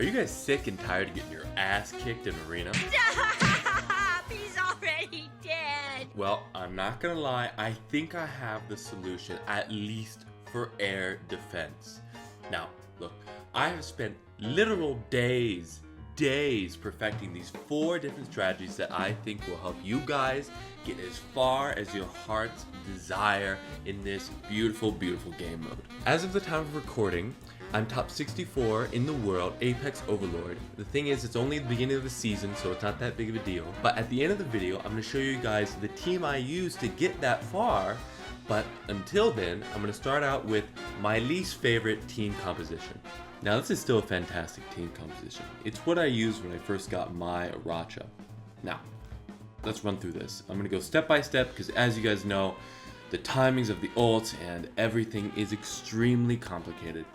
Are you guys sick and tired of getting your ass kicked in arena? He's already dead. Well, I'm not gonna lie, I think I have the solution, at least for air defense. Now, look, I have spent literal days perfecting these 4 different strategies that I think will help you guys get as far as your heart's desire in this beautiful, beautiful game mode. As of the time of recording, I'm top 64 in the world, Apex Overlord. The thing is, it's only the beginning of the season, so it's not that big of a deal. But at the end of the video, I'm going to show you guys the team I used to get that far. But until then, I'm going to start out with my least favorite team composition. Now, this is still a fantastic team composition. It's what I used when I first got my Aracha. Now, let's run through this. I'm going to go step by step because, as you guys know, the timings of the ult and everything is extremely complicated.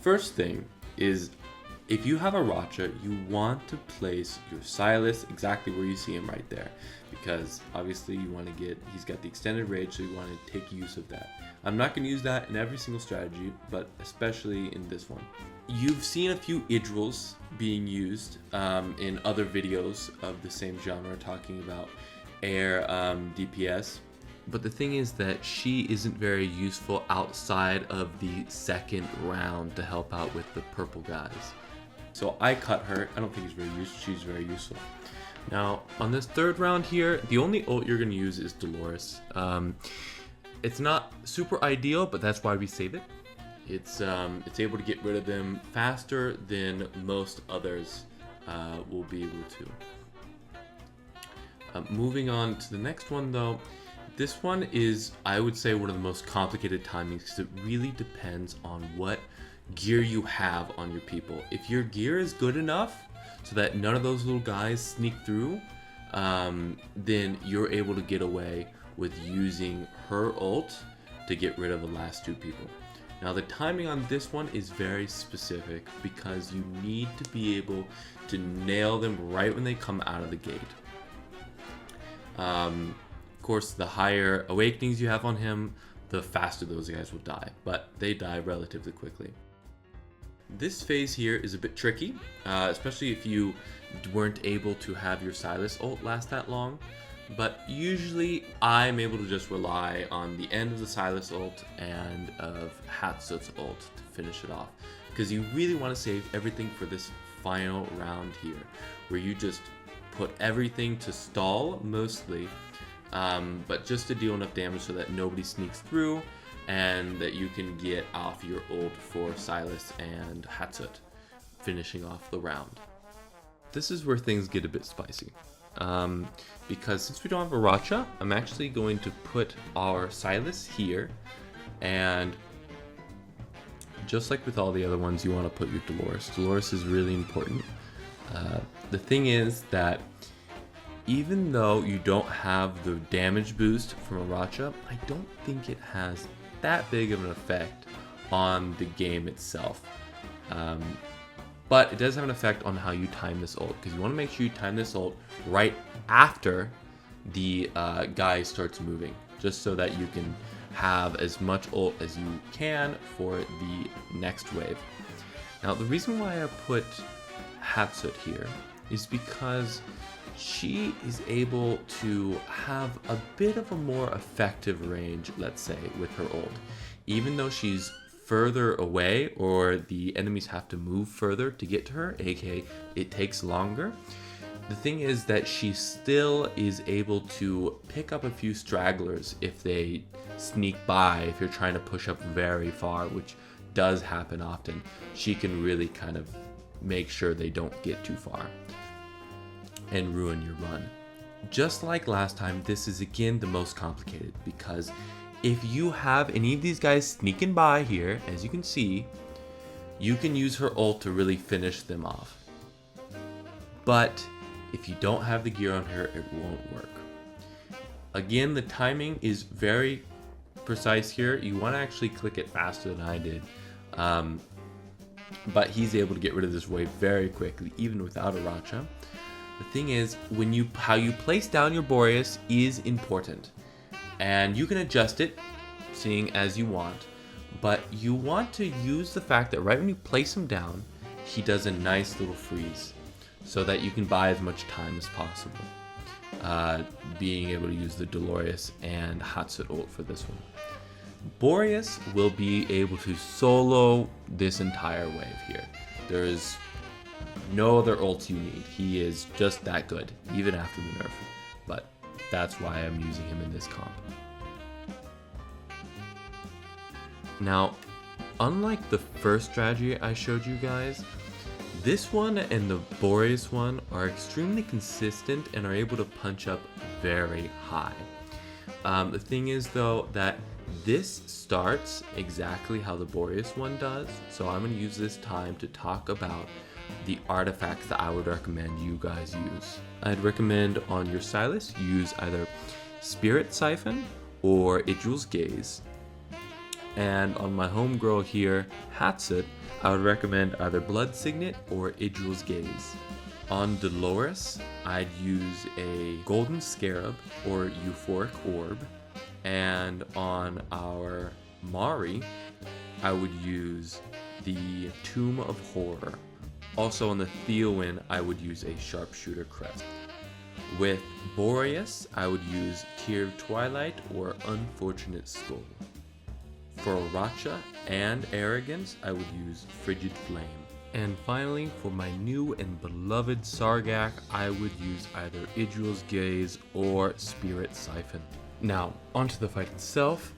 First thing is, if you have a Aracha, you want to place your Silas exactly where you see him right there, because obviously you want to get, he's got the extended range, so you want to take use of that. I'm not going to use that in every single strategy, but especially in this one. You've seen a few Idrils being used in other videos of the same genre talking about air DPS. But the thing is that she isn't very useful outside of the second round to help out with the purple guys. So I cut her. I don't think she's very useful. Now, on this third round here, the only ult you're going to use is Dolores. It's not super ideal, but that's why we save it. It's able to get rid of them faster than most others will be able to. Moving on to the next one though. This one is, I would say, one of the most complicated timings because it really depends on what gear you have on your people. If your gear is good enough so that none of those little guys sneak through, then you're able to get away with using her ult to get rid of the last 2 people. Now, the timing on this one is very specific because you need to be able to nail them right when they come out of the gate. Of course, the higher awakenings you have on him, the faster those guys will die, but they die relatively quickly. This phase here is a bit tricky, especially if you weren't able to have your Silas ult last that long, but usually I'm able to just rely on the end of the Silas ult and of Hatsut's ult to finish it off, because you really want to save everything for this final round here, where you just put everything to stall mostly, but just to deal enough damage so that nobody sneaks through and that you can get off your ult for Silas and Hatsut, finishing off the round. This is where things get a bit spicy, because since we don't have a Aracha, I'm actually going to put our Silas here, and just like with all the other ones, you want to put your Dolores. Dolores is really important. The thing is that even though you don't have the damage boost from Aracha, I don't think it has that big of an effect on the game itself. But it does have an effect on how you time this ult, because you want to make sure you time this ult right after the guy starts moving, just so that you can have as much ult as you can for the next wave. Now, the reason why I put Hatsut here is because she is able to have a bit of a more effective range, let's say, with her ult. Even though she's further away or the enemies have to move further to get to her, aka it takes longer, the thing is that she still is able to pick up a few stragglers if they sneak by, if you're trying to push up very far, which does happen often. She can really kind of make sure they don't get too far and ruin your run. Just like last time, this is again the most complicated, because if you have any of these guys sneaking by here, as you can see, you can use her ult to really finish them off. But if you don't have the gear on her, it won't work. Again, the timing is very precise here. You want to actually click it faster than I did. But he's able to get rid of this wave very quickly, even without a Aracha. The thing is, how you place down your Boreas is important, and you can adjust it, seeing as you want. But you want to use the fact that right when you place him down, he does a nice little freeze so that you can buy as much time as possible. Being able to use the Dolores and Hatsut ult for this one. Boreas will be able to solo this entire wave here. There is no other ults you need. He is just that good, even after the nerf. But that's why I'm using him in this comp. Now, unlike the first strategy I showed you guys, this one and the Boreas one are extremely consistent and are able to punch up very high. The thing is though that this starts exactly how the Boreas one does, so I'm going to use this time to talk about the artifacts that I would recommend you guys use. I'd recommend on your Silas use either Spirit Siphon or Idril's Gaze. And on my homegirl here, Hatsut, I would recommend either Blood Signet or Idril's Gaze. On Dolores, I'd use a Golden Scarab or Euphoric Orb. And on our Mari, I would use the Tomb of Horror. Also on the Theowin, I would use a Sharpshooter Crest. With Boreas, I would use Tear of Twilight or Unfortunate Skull. For Racha and Arrogance, I would use Frigid Flame. And finally, for my new and beloved Sargak, I would use either Idril's Gaze or Spirit Siphon. Now, onto the fight itself.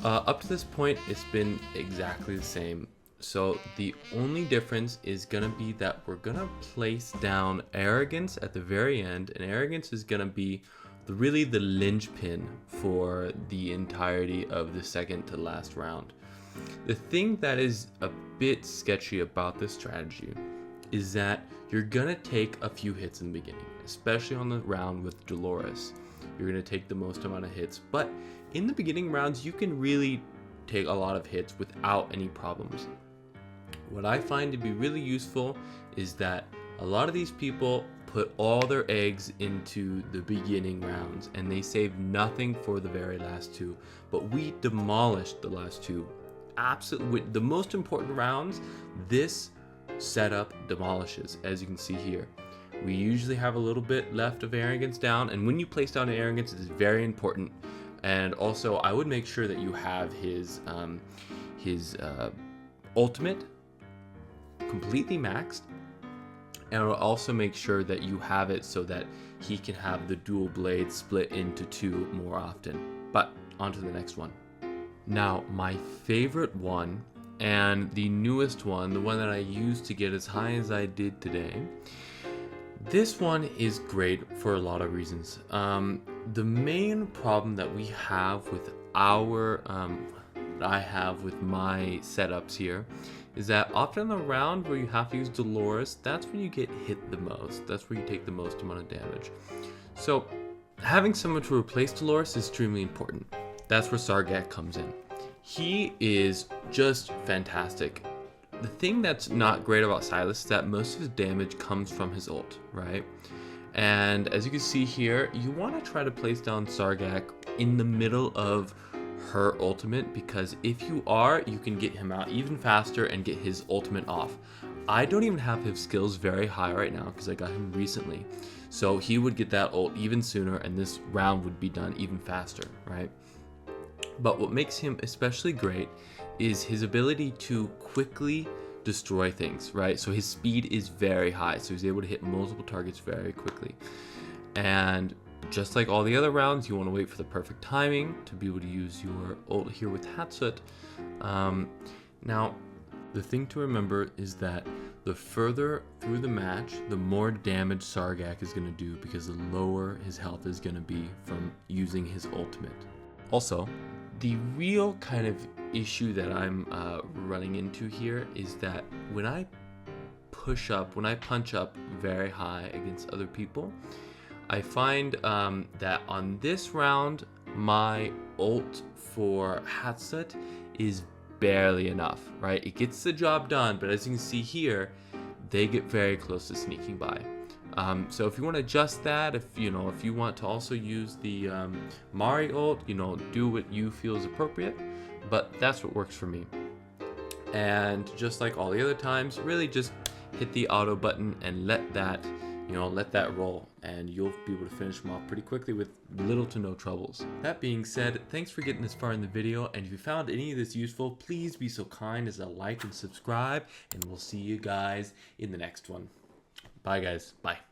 Up to this point, it's been exactly the same. So the only difference is gonna be that we're gonna place down Arrogance at the very end, and Arrogance is gonna be really the linchpin for the entirety of the second to last round. The thing that is a bit sketchy about this strategy is that you're gonna take a few hits in the beginning, especially on the round with Dolores. You're gonna take the most amount of hits, but in the beginning rounds, you can really take a lot of hits without any problems. What I find to be really useful is that a lot of these people put all their eggs into the beginning rounds and they save nothing for the very last two, but we demolished the last two. Absolutely, the most important rounds, this setup demolishes, as you can see here. We usually have a little bit left of Arrogance down, and when you place down an Arrogance, it is very important. And also, I would make sure that you have his ultimate completely maxed, and I'll also make sure that you have it so that he can have the dual blade split into two more often. But on to the next one. Now, my favorite one and the newest one, the one that I used to get as high as I did today, this one is great for a lot of reasons. The main problem that we have with I have with my setups here is that often in the round where you have to use Dolores, that's when you get hit the most. That's where you take the most amount of damage. So having someone to replace Dolores is extremely important. That's where Sargak comes in. He is just fantastic. The thing that's not great about Silas is that most of his damage comes from his ult, right? And as you can see here, you want to try to place down Sargak in the middle of her ultimate, because if you are, you can get him out even faster and get his ultimate off. I don't even have his skills very high right now because I got him recently. So he would get that ult even sooner and this round would be done even faster, right? But what makes him especially great is his ability to quickly destroy things, right? So his speed is very high, so he's able to hit multiple targets very quickly. And just like all the other rounds, you want to wait for the perfect timing to be able to use your ult here with Hatsut. Now, the thing to remember is that the further through the match, the more damage Sargak is going to do, because the lower his health is going to be from using his ultimate. Also, the real kind of issue that I'm running into here is that when I punch up very high against other people, I find that on this round, my ult for Hatsut is barely enough, right? It gets the job done, but as you can see here, they get very close to sneaking by. So if you want to adjust that, if you want to also use the Mari ult, do what you feel is appropriate. but that's what works for me. And just like all the other times, really just hit the auto button and let that, let that roll, and you'll be able to finish them off pretty quickly with little to no troubles. That being said, thanks for getting this far in the video, and if you found any of this useful, please be so kind as to like and subscribe, and we'll see you guys in the next one. Bye guys. Bye.